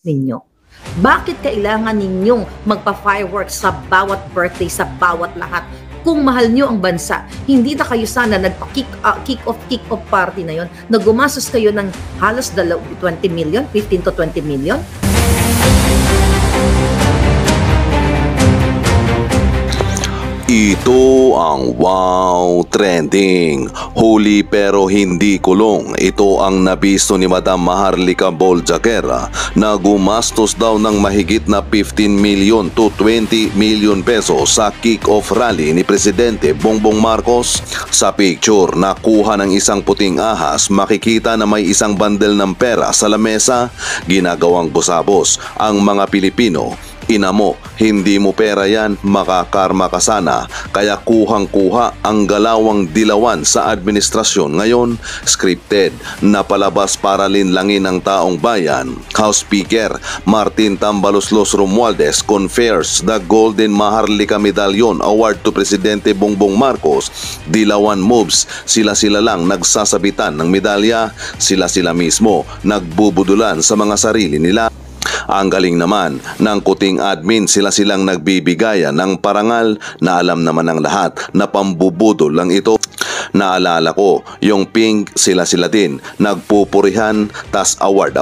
ninyo? Bakit kailangan ninyong magpa-fireworks sa bawat birthday, sa bawat lahat? Kung mahal nyo ang bansa, hindi na kayo sana nagpa-kick-off party na yon na gumastos kayo ng halos 20 million, 15 to 20 million? Ito ang Wow Trending. Huli pero hindi kulong. Ito ang nabisto ni Madam Maharlika Boljaquera na gumastos daw ng mahigit na 15 million to 20 million pesos sa kick-off rally ni Presidente Bongbong Marcos. Sa picture na kuha ng isang puting ahas, makikita na may isang bandel ng pera sa lamesa. Ginagawang busabos ang mga Pilipino. Ina mo, hindi mo pera yan, makakarma ka sana. Kaya kuhang-kuha ang galawang dilawan sa administrasyon ngayon. Scripted na palabas para linlangin ang taong bayan. House Speaker Martin Tambaloslos Romualdez confers the Golden Maharlika Medallion Award to Presidente Bongbong Marcos. Dilawan moves, sila-sila lang nagsasabitan ng medalya. Sila-sila mismo nagbubudulan sa mga sarili nila. Ang galing naman ng kuting admin, sila-silang nagbibigayan ng parangal na alam naman ng lahat na pambubudol lang ito. Naalala ko, yung pink, sila-sila din nagpupurihan, tas award.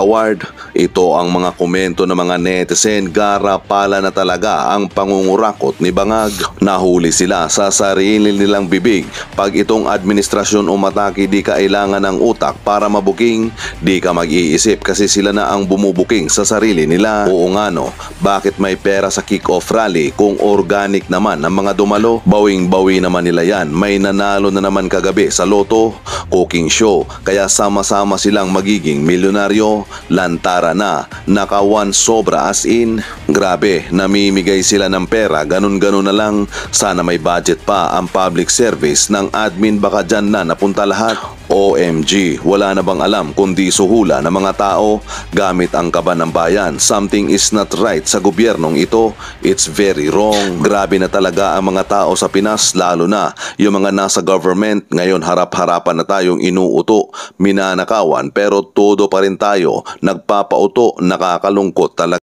Ito ang mga komento ng mga netizen, gara pala na talaga ang pangungurakot ni Bangag. Nahuli sila sa sarili nilang bibig. Pag itong administrasyon umatake, di kailangan ng utak para mabuking, di ka mag-iisip kasi sila na ang bumubuking sa sarili nila. Oo nga no, bakit may pera sa kick-off rally kung organic naman ang mga dumalo? Bawing-bawi naman nila yan, may nanalo na naman kagabi sa loto, cooking show, kaya sama-sama silang magiging milyonaryo. Lantara na, nakawan sobra as in. Grabe, namimigay sila ng pera, ganun-ganun na lang. Sana may budget pa ang public service ng admin, baka dyan na napunta lahat. OMG, wala na bang alam kundi suhula ng mga tao gamit ang kaba ng bayan? Something is not right sa gobyernong ito. It's very wrong. Grabe na talaga ang mga tao sa Pinas, lalo na yung mga nasa government. Ngayon harap-harapan na tayong inuuto, minanakawan, pero todo pa rin tayo nagpapauto. Nakakalungkot talaga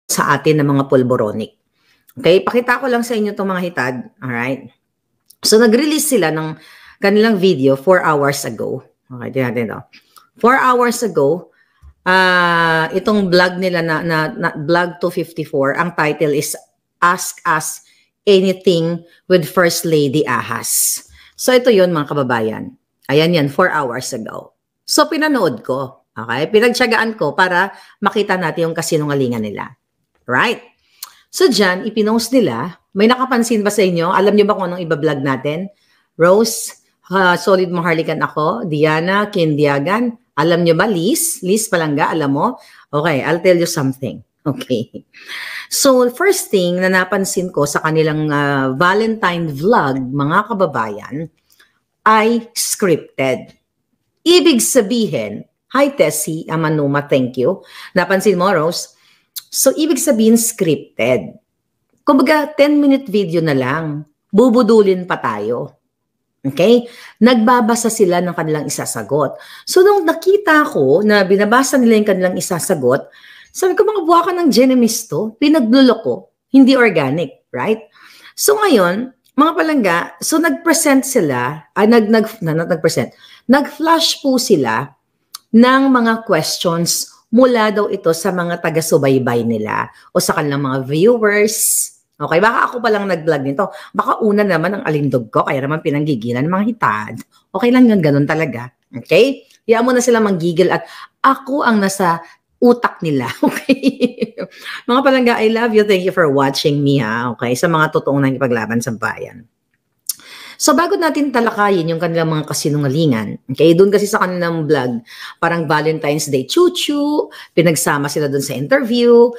Sa atin ng mga pulboronic. Okay, pakita ko lang sa inyo itong mga hitad. Alright? So nag-release sila ng kanilang video 4 hours ago. Okay, tingnan natin ito. 4 hours ago, itong vlog nila na Vlog 254, ang title is Ask Us Anything with First Lady Ahas. So ito yun mga kababayan. Ayan yan, 4 hours ago. So pinanood ko. Okay? Pinagtiyagaan ko para makita natin yung kasinungalingan nila. Right? So dyan, ipinost nila. May nakapansin ba sa inyo? Alam niyo ba kung anong iba-vlog natin? Rose, Solid Maharlikan ako. Diana, Kindiagan. Alam niyo ba, Liz? Liz Palangga, alam mo? Okay, I'll tell you something. Okay. So, first thing na napansin ko sa kanilang Valentine vlog, mga kababayan, ay scripted. Ibig sabihin, hi Tessie, Amanuma, thank you. Napansin mo, Rose? So, ibig sabihin scripted. Kumbaga, 10-minute video na lang. Bubudulin pa tayo. Okay? Nagbabasa sila ng kanilang isasagot. So, nung nakita ko na binabasa nila yung kanilang isasagot, sabi ko, mga buwakan ng Genemis to, pinagluloko, hindi organic, right? So, ngayon, mga palangga, so nag-present sila, nag-flash po sila ng mga questions mula daw ito sa mga taga-subaybay nila o sa kanilang mga viewers. Okay, baka ako palang nag-vlog nito. Baka una naman ang alindog ko, kaya naman pinanggigilan ng mga hitad. Okay lang yun, ganun talaga. Okay? Hayaan mo na sila manggigil at ako ang nasa utak nila. Okay? Mga palangga, I love you. Thank you for watching me, ha? Okay? Sa mga totoong nakipaglaban sa bayan. So, bago natin talakayin yung kanilang mga kasinungalingan, okay, doon kasi sa kanilang vlog, parang Valentine's Day chuchu, pinagsama sila doon sa interview,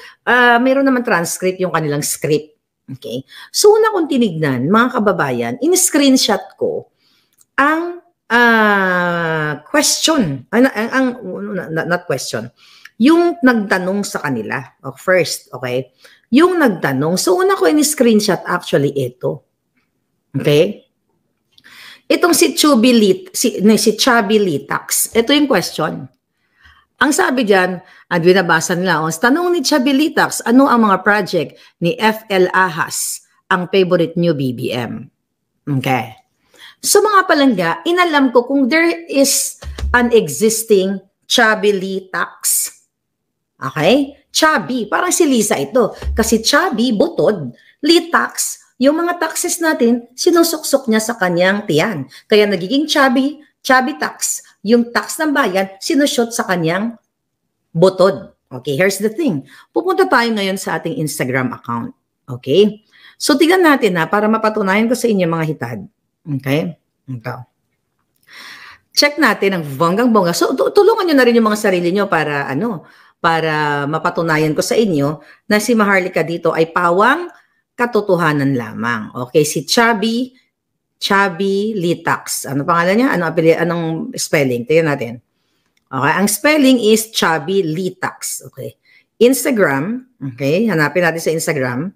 mayroon naman transcript yung kanilang script. Okay? So, una kong tinignan, mga kababayan, in-screenshot ko ang question, not question, yung nagtanong sa kanila, first, okay? Yung nagtanong, so una ko in-screenshot actually ito. Okay? Itong si Chubby Litax, ito yung question. Ang sabi dyan, at binabasa nila, tanong ni Chabilitax, ano ang mga project ni FL Ahas, ang favorite new BBM? Okay. So mga palangga, inalam ko kung there is an existing Chabilitax. Okay? Chubby, parang si Lisa ito. Kasi chubby, butod, litax, yung mga taxes natin, sinusuksok niya sa kanyang tiyan. Kaya nagiging chubby tax. Yung tax ng bayan, sinushoot sa kanyang butod. Okay, here's the thing. Pupunta tayo ngayon sa ating Instagram account. Okay? So, tignan natin na para mapatunayan ko sa inyo mga hitad. Okay? Ito. Check natin ang bonggang-bongga. So, tulungan nyo na rin yung mga sarili nyo para, para mapatunayan ko sa inyo na si Maharlika dito ay pawang katotohanan lamang. Okay, si Chubby Litax. Ano pangalan niya? Anong spelling? Tingnan natin. Okay, ang spelling is Chubby Litax. Okay. Instagram, okay, hanapin natin sa Instagram.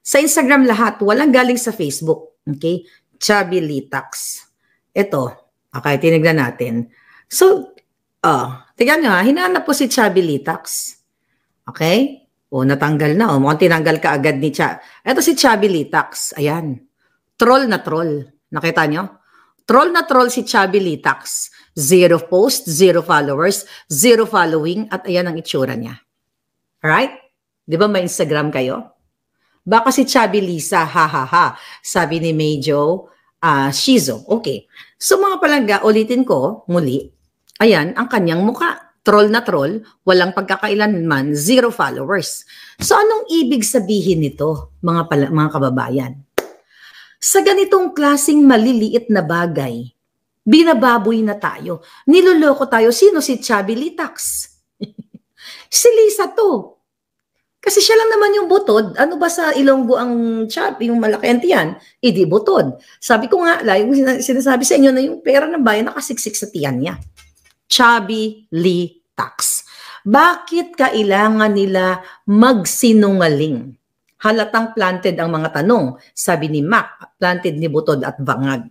Sa Instagram lahat, walang galing sa Facebook. Okay, Chubby Litax. Ito, okay, tinignan natin. So, tingnan nyo ha, hinanap ko si Chubby Litax. Okay? Natanggal na. Mukhang tinanggal ka agad ni Cha. Ito si Chubby Litax. Ayan. Troll na troll. Nakita nyo? Troll na troll si Chubby Litax. 0 post, 0 followers, 0 following, at ayan ang itsura niya. Alright? Di ba may Instagram kayo? Baka si Chubby Lisa, ha ha ha. Sabi ni Medyo Shizo. Okay. So mga palangga, ulitin ko muli. Ayan ang kanyang mukha. Troll na troll, walang pagkakailanman, 0 followers. So anong ibig sabihin nito, mga kababayan? Sa ganitong klasing maliliit na bagay, binababoy na tayo. Niloloko tayo. Sino si Chubby Litax? Si Lisa to. Kasi siya lang naman yung butod. Ano ba sa Ilonggo ang chubby, yung malaki ang tiyan? Di butod. Sabi ko nga, yung sinasabi sa inyo na yung pera ng bayan nakasiksik sa tiyan niya. Chubby Litax. Bakit kailangan nila magsinungaling? Halatang planted ang mga tanong. Sabi ni Mac, planted ni Butod at Bangag.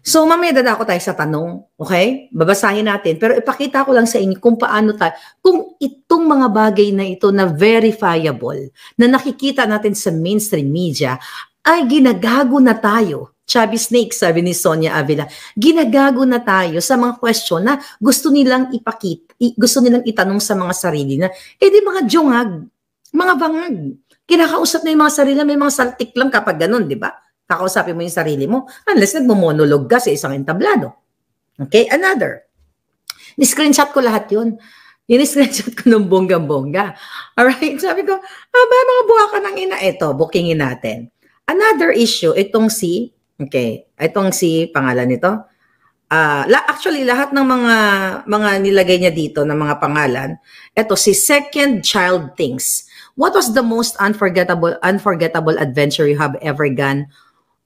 So mamaya dadako tayo sa tanong. Okay? Babasahin natin. Pero ipakita ko lang sa inyo kung paano tayo, kung itong mga bagay na ito na verifiable, na nakikita natin sa mainstream media, ay ginagago na tayo. Chubby Snake, sabi ni Sonia Avila, ginagago na tayo sa mga question na gusto nilang ipakita, gusto nilang itanong sa mga sarili na, di mga jongag, mga bangag. Kinakausap na yung mga sarili, may mga saltik lang kapag ganun, di ba? Kakausapin mo yung sarili mo, unless nagmo-monologue ka sa isang entablado. Okay, another. Ni-screenshot ko lahat yun. Ni-screenshot ko ng bonggang-bongga. Alright, sabi ko, mga buha ka ng ina. Ito, bookingin natin. Another issue, itong si pangalan nito. Actually, lahat ng mga nilagay niya dito ng mga pangalan, ito si Second Child Things. What was the most unforgettable adventure you have ever gone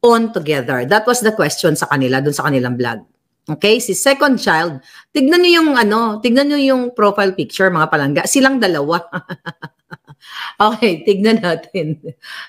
on together? That was the question sa kanila, dun sa kanilang vlog. Okay, si Second Child, tignan niyo yung profile picture, mga palangga, silang dalawa. Okay, tignan natin.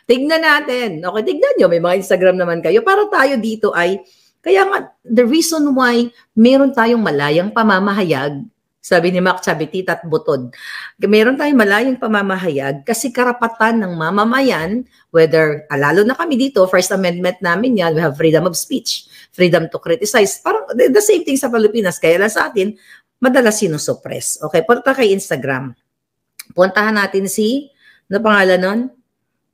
Okay, tignan nyo. May mga Instagram naman kayo. Para tayo dito ay, kaya nga, the reason why meron tayong malayang pamamahayag, sabi ni Mac Chabitit at Butod, meron tayong malayang pamamahayag kasi karapatan ng mamamayan, whether, lalo na kami dito, First Amendment namin yan, we have freedom of speech, freedom to criticize. Parang the same thing sa Pilipinas. Kaya lang sa atin, madalas sinusuppress. Okay, punta kay Instagram. Puntahan natin si, ano pangalan nun?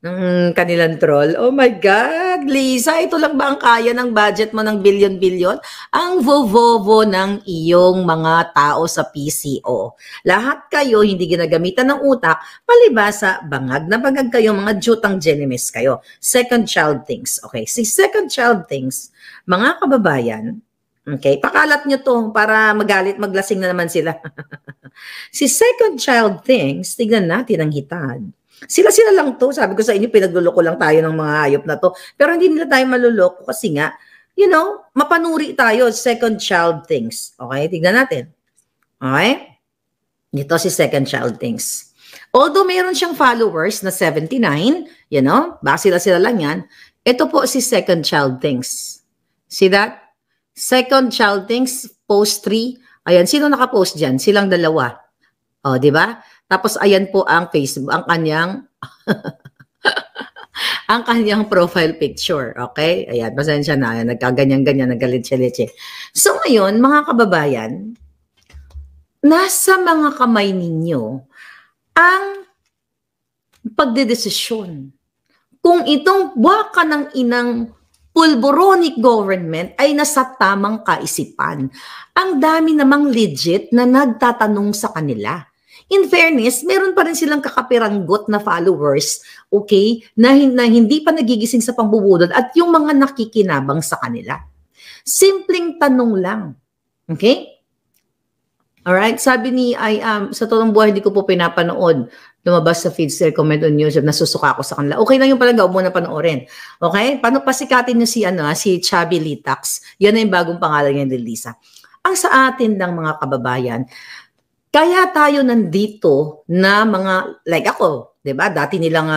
Ng kanilang troll. Oh my God, Lisa, ito lang ba ang kaya ng budget mo ng bilyon-bilyon? Ang vovovo ng iyong mga tao sa PCO. Lahat kayo hindi ginagamitan ng utak, palibasa, bangag na bangag kayo, mga jutang genimis kayo. Second Child Things. Okay, si Second Child Things, mga kababayan, okay, pakalat nyo to para magalit, maglasing na naman sila. Si Second Child Things, tignan natin ang hitad. Sila lang to. Sabi ko sa inyo, pinagluloko lang tayo ng mga hayop na to. Pero hindi nila tayo maluloko kasi nga, mapanuri tayo. Second Child Things. Okay, tignan natin. Okay? Ito si Second Child Things. Although mayroon siyang followers na 79, baka sila lang yan. Ito po si Second Child Things. See that? Second Child Things, post 3. Ayan, sino nakapost dyan? Silang dalawa. O, di ba? Tapos ayan po ang Facebook, ang kanyang ang kanyang profile picture. Okay? Ayan, pasensya na. Nagkaganyan-ganyan, nagkalitsye-litsye. So ngayon, mga kababayan, nasa mga kamay ninyo ang pagdedesisyon. Kung itong waka ng inang pulboronic government ay nasa tamang kaisipan. Ang dami namang legit na nagtatanong sa kanila. In fairness, meron pa rin silang kakapiranggot na followers, okay, na hindi pa nagigising sa pambubudol at yung mga nakikinabang sa kanila. Simpleng tanong lang. Okay? Alright? Sabi ni sa totoong buhay, hindi ko po pinapanood. Lumabas sa feeds, comment on YouTube, nasusuka ako sa kanila. Okay lang yung palangga, huwag mo na panoorin. Okay? Paano pasikatin nyo si Chubby Litax? Yan na yung bagong pangalan niya ni Lisa. Ang sa atin ng mga kababayan, kaya tayo nandito na mga, like ako, diba? Dati nilang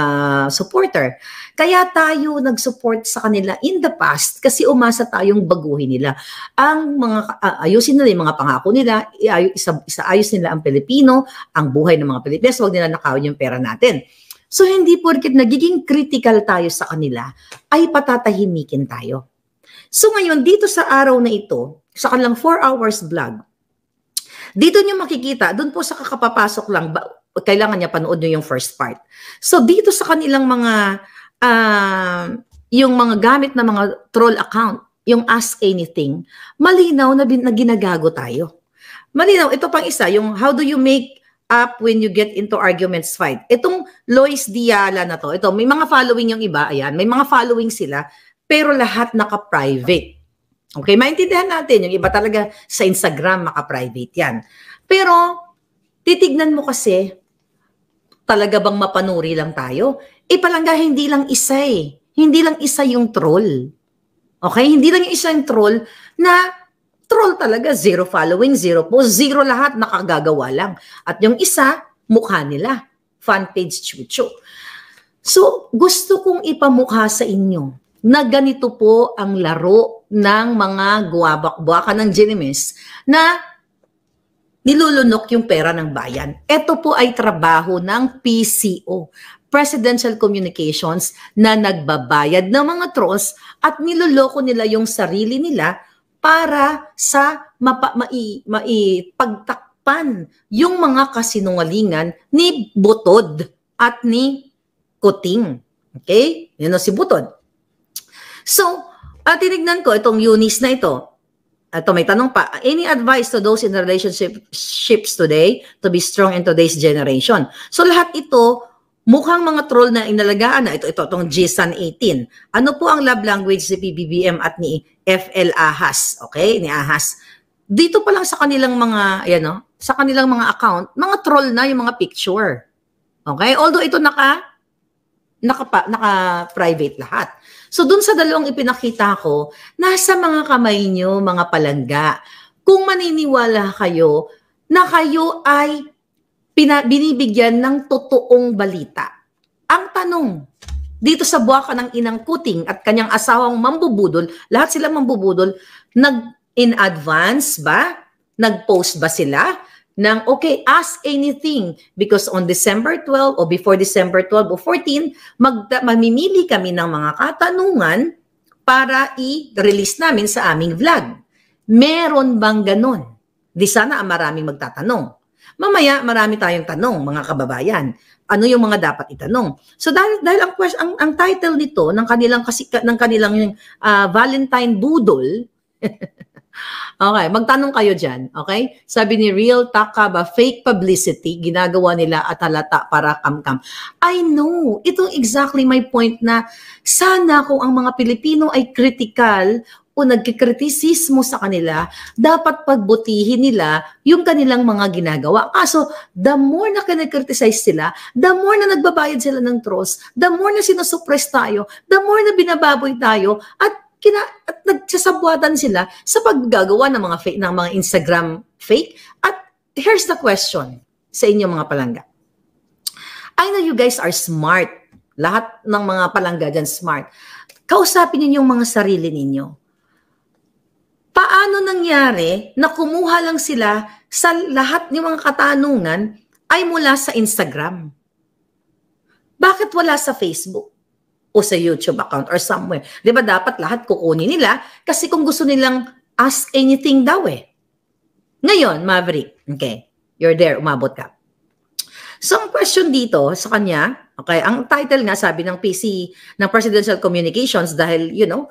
supporter. Kaya tayo nag-support sa kanila in the past kasi umasa tayong baguhin nila. Ang mga, ayusin nila yung mga pangako nila, isaayos nila ang Pilipino, ang buhay ng mga Pilipinas, huwag nila nakawin yung pera natin. So hindi porket nagiging critical tayo sa kanila, ay patatahimikin tayo. So ngayon, dito sa araw na ito, sa kanilang 4 hours vlog, dito nyo makikita, doon po sa kakapapasok lang, kailangan niya panood nyo yung first part. So dito sa kanilang mga, yung mga gamit na mga troll account, yung Ask Anything, malinaw na ginagago tayo. Malinaw, ito pang isa, yung how do you make up when you get into arguments fight. Itong Lois Diala na to, ito, may mga following yung iba, ayan, may mga following sila, pero lahat naka-private. Okay, maintindihan natin, yung iba talaga sa Instagram, maka-private yan. Pero, titignan mo kasi, talaga bang mapanuri lang tayo? Palangga, hindi lang isa eh. Hindi lang isa yung troll. Okay, hindi lang yung isa yung troll na troll talaga, 0 following, 0 post, 0 lahat, nakagagawa lang. At yung isa, mukha nila. Fan page chucho. So, gusto kong ipamukha sa inyo na ganito po ang laro ng mga guwabak-buwaka ng Genimes na nilulunok yung pera ng bayan. Ito po ay trabaho ng PCO, Presidential Communications, na nagbabayad ng mga trolls at niloloko nila yung sarili nila para sa maipagtakpan yung mga kasinungalingan ni Butod at ni Kuting. Okay? Yan o si Butod. So, tinignan ko itong Eunice na ito. Ito, may tanong pa. Any advice to those in relationships today to be strong in today's generation? So, lahat ito, mukhang mga troll na inalagaan na. Itong GSAN 18. Ano po ang love language ni PBBM at ni FL Ahas? Okay, ni Ahas. Dito pa lang sa kanilang mga, sa kanilang mga account, mga troll na yung mga picture. Okay? Although ito naka-private lahat. So, dun sa dalawang ipinakita ko, nasa mga kamay nyo, mga palangga, kung maniniwala kayo na kayo ay binibigyan ng totoong balita. Ang tanong, dito sa buwaka ng inang Kuting at kanyang asawang mambubudol, lahat sila mambubudol, in advance ba? Nag-post ba sila? Ng, okay, ask anything because on December 12 o before December 12 o 14, mamimili kami ng mga katanungan para i-release namin sa aming vlog. Meron bang ganon? Di sana maraming magtatanong. Mamaya, marami tayong tanong, mga kababayan. Ano yung mga dapat itanong? So dahil ang title nito ng kanilang Valentine Budol, okay, magtanong kayo dyan, okay? Sabi ni Real Takaba, fake publicity, ginagawa nila at halata para kam-kam. I know, itong exactly my point na sana kung ang mga Pilipino ay critical o nagkikritisismo sa kanila, dapat pagbutihin nila yung kanilang mga ginagawa. Kaso, the more na kinakriticize sila, the more na nagbabayad sila ng trolls, the more na sinusuppress tayo, the more na binababoy tayo, at nagsasabwatan sila sa paggagawa ng mga Instagram fake. At here's the question sa inyo mga palangga. I know you guys are smart. Lahat ng mga palangga dyan smart. Kausapin niyo yung mga sarili ninyo. Paano nangyari na kumuha lang sila sa lahat ng mga katanungan ay mula sa Instagram. Bakit wala sa Facebook o sa YouTube account or somewhere? Di ba dapat lahat kukunin nila kasi kung gusto nilang ask anything daw eh. Ngayon, Maverick, okay, you're there, umabot ka. So, ang question dito sa kanya, okay, ang title nga sabi ng PC, ng Presidential Communications dahil, you know,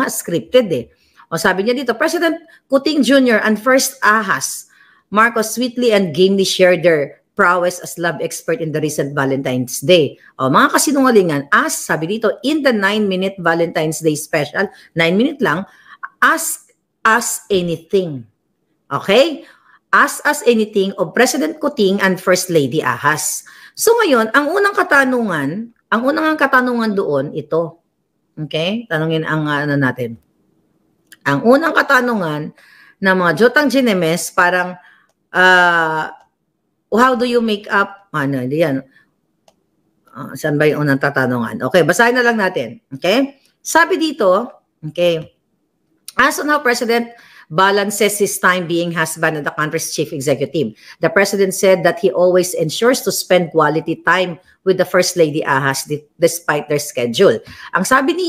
scripted eh. O sabi niya dito, President Kuting Jr. and First Ahas, Marcos sweetly and gamely shared their prowess as love expert in the recent Valentine's Day. O mga kasinungalingan, sabi dito, in the 9-minute Valentine's Day special, 9-minute lang, ask us anything. Okay? Ask us anything of President Kuting and First Lady Ahas. So ngayon, ang unang katanungan doon, ito. Okay? Tanungin ang natin. Ang unang katanungan ng mga Jotang Ginemes, parang, how do you make up? Hindi yan. Saan ba yung unang tatanungan? Okay, basahin na lang natin. Okay? Sabi dito, okay, as on how President balances his time being husband of the country's chief executive. The president said that he always ensures to spend quality time with the First Lady Ahas despite their schedule. Ang sabi ni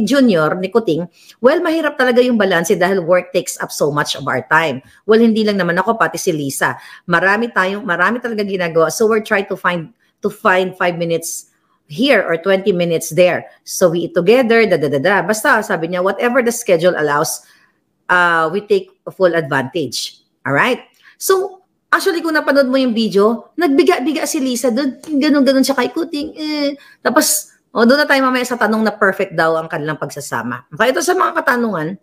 Junior, ni Kuting, well, mahirap talaga yung balanse dahil work takes up so much of our time. Well, hindi lang naman ako, pati si Lisa. Marami talaga ginagawa. So we're trying to find 5 minutes here or 20 minutes there. So we eat together, Basta, sabi niya, whatever the schedule allows, we take full advantage. Alright? So, actually, kung napanood mo yung video, nagbiga-biga si Lisa doon, ganun-ganun siya kay Kuting. Tapos, doon na tayo mamaya sa tanong na perfect daw ang kanilang pagsasama. Okay, ito sa mga katanungan.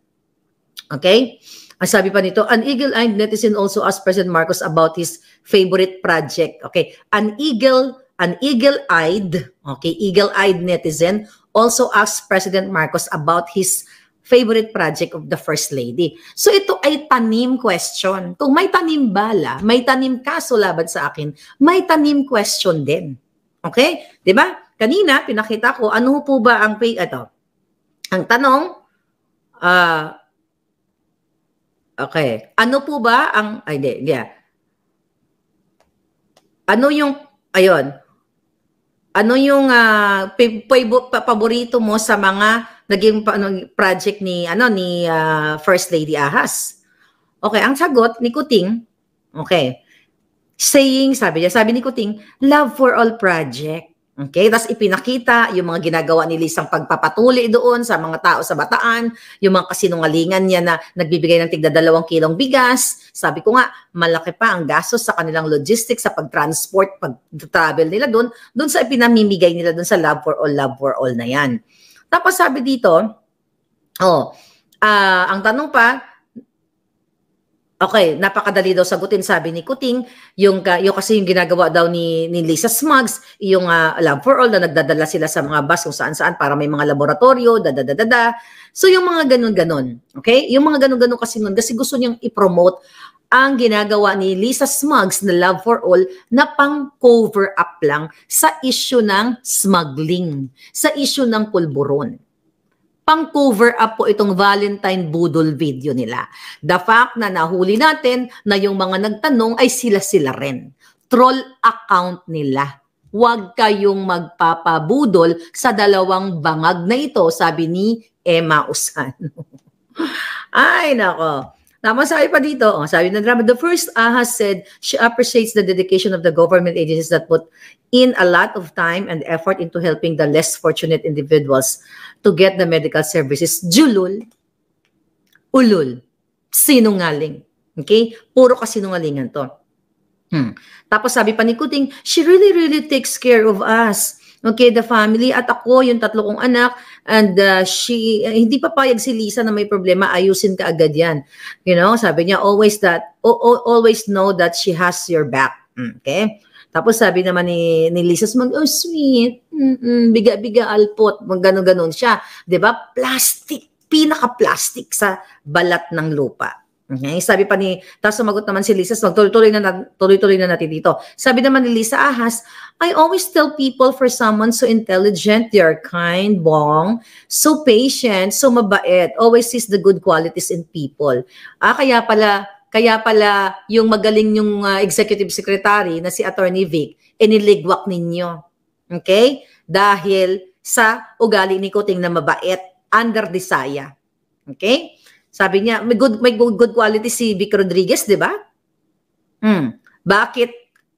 Okay? Ang sabi pa nito, an eagle-eyed netizen also asked President Marcos about his favorite project. Okay? An eagle-eyed netizen also asked President Marcos about his favorite project of the First Lady. So ito ay tanim question. Kung may tanim bala, may tanim kaso laban sa akin, may tanim question din. Okay? Diba? Kanina, pinakita ko, ano po ba ang ang tanong, okay, ano po ba ang, ano yung, ano yung paborito mo sa mga naging project ni First Lady Ahas? Okay, ang sagot ni Kuting, okay, sabi ni Kuting, Love for All project. Okay, tapos ipinakita yung mga ginagawa ni Lisang pagpapatuli doon sa mga tao sa Bataan, yung mga kasinungalingan niya na nagbibigay ng tigda 2 kilong bigas. Sabi ko nga, malaki pa ang gastos sa kanilang logistics, sa pag-transport, pag-travel nila doon sa ipinamimigay nila doon sa Love for All na yan. Tapos sabi dito, ang tanong pa, okay, napakadali daw sagutin, sabi ni Kuting, yung kasi yung ginagawa daw ni Lisa Smugs, yung Love for All na nagdadala sila sa mga bus kung saan-saan para may mga laboratorio, So yung mga ganun-ganon, okay? Yung mga ganun-ganon kasi gusto niyang i-promote ang ginagawa ni Lisa Smugs na Love for All na pang-cover up lang sa issue ng smuggling, sa issue ng pulburon. Pang-cover up po itong Valentine Budol video nila. The fact na nahuli natin na yung mga nagtanong ay sila-sila rin. Troll account nila. Huwag kayong magpapabudol sa 2 bangag na ito, sabi ni Emma Usano. Ay, nako. Sabi pa dito, sabi ng drama, the First Ahas said she appreciates the dedication of the government agencies that put in a lot of time and effort into helping the less fortunate individuals to get the medical services. Julul, ulul, sinungaling. Okay? Puro kasinungalingan to. Tapos sabi pa ni Kuting, she really takes care of us. Okay, the family at ako, yung 3 kong anak, and hindi papayag si Lisa na may problema, ayusin ka agad yan. You know, sabi niya, always know that she has your back. Okay? Tapos sabi naman ni Lisa, oh sweet, biga-biga alpot, gano'n-gano'n siya. Diba? Plastic, pinaka-plastic sa balat ng lupa. Okay? Sabi pa tapos sumagot naman si Lisa, tuloy-tuloy na natin dito. Sabi naman ni Lisa Ahas, I always tell people for someone so intelligent, they are kind, bong, so patient, so mabait, always sees the good qualities in people. Kaya kaya pala yung magaling yung executive secretary na si Attorney Vic, iniligwak ninyo. Okay? Dahil sa ugali ni Kuting na mabait, under desire. Okay? Sabi niya, may good quality si Vic Rodriguez, di ba? Bakit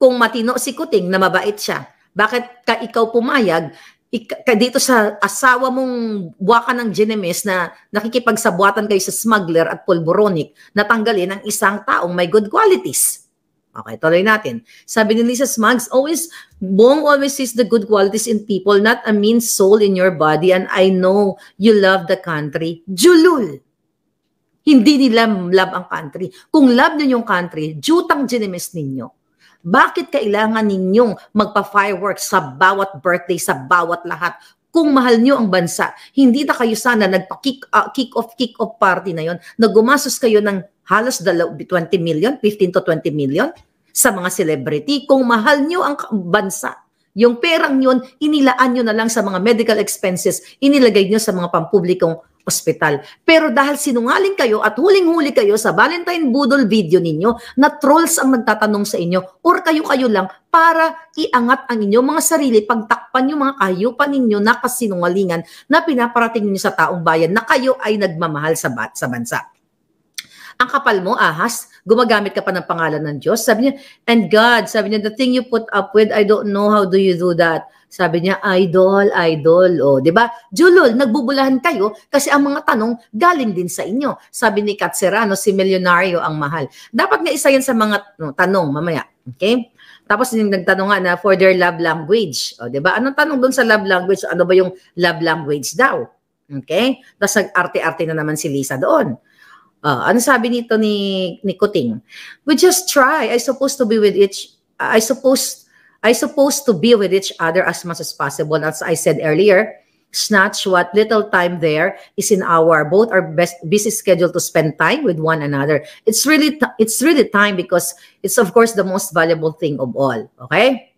kung matino si Kuting na mabait siya, bakit ikaw pumayag dito sa asawa mong buwaka ng Genemes na nakikipagsabuatan kayo sa smuggler at pulboronic, natanggalin ang isang taong may good qualities? Okay, tuloy natin. Sabi ni Lisa Smugs, Bong always sees the good qualities in people, not a mean soul in your body, and I know you love the country. Julul! Hindi nila love ang country. Kung love niyo yung country, jutang Genemes ninyo. Bakit kailangan ninyong magpa-fireworks sa bawat birthday, sa bawat lahat? Kung mahal nyo ang bansa, hindi na kayo sana nagpa-kick-off party na yon, na gumastos kayo ng halos 20 million, 15 to 20 million sa mga celebrity. Kung mahal nyo ang bansa, yung perang yun, inilaan nyo na lang sa mga medical expenses, inilagay nyo sa mga pampublikong ospital. Pero dahil sinungaling kayo at huling-huli kayo sa Valentine Budol video ninyo na trolls ang nagtatanong sa inyo or kayo-kayo lang para iangat ang inyong mga sarili, pagtakpan yung mga kahayupan ninyo na kasinungalingan na pinaparating ninyo sa taong bayan na kayo ay nagmamahal sa bansa. Ang kapal mo, ahas, gumagamit ka pa ng pangalan ng Diyos. Sabi niya, and God, sabi niya, the thing you put up with, I don't know how do you do that. Sabi niya, idol. O, di ba? Julul, nagbubulahan kayo kasi ang mga tanong galing din sa inyo. Sabi ni Kat Serrano, si milyonaryo ang mahal. Dapat nga isa yan sa mga tanong mamaya. Okay? Tapos yung nagtanong nga na for their love language. O, di ba? Anong tanong doon sa love language? Ano ba yung love language daw? Okay? Tapos arte-arte na naman si Lisa doon. Ano sabi nito ni Kuting? We just try. I supposed to be with each other as much as possible. As I said earlier, snatch what little time there is in both our busy schedule to spend time with one another. It's really time because it's of course the most valuable thing of all. Okay?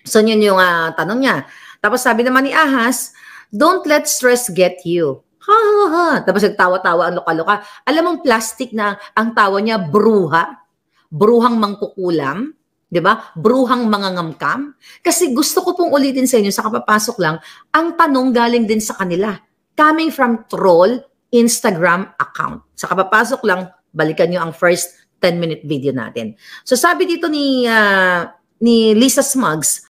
So yun yung tanong niya. Tapos sabi naman ni Ahas, don't let stress get you. Ha. Tapos nagtawa-tawa ang loka-loka. Alam mong plastic na ang tawa niya, bruhang mangkukulam, di ba? Bruhang mangangamkam. Kasi gusto ko pong ulitin sa inyo, sa kapapasok lang, ang tanong galing din sa kanila. Coming from troll Instagram account. Sa kapapasok lang, balikan nyo ang first 10-minute video natin. So sabi dito ni Lisa Smugs,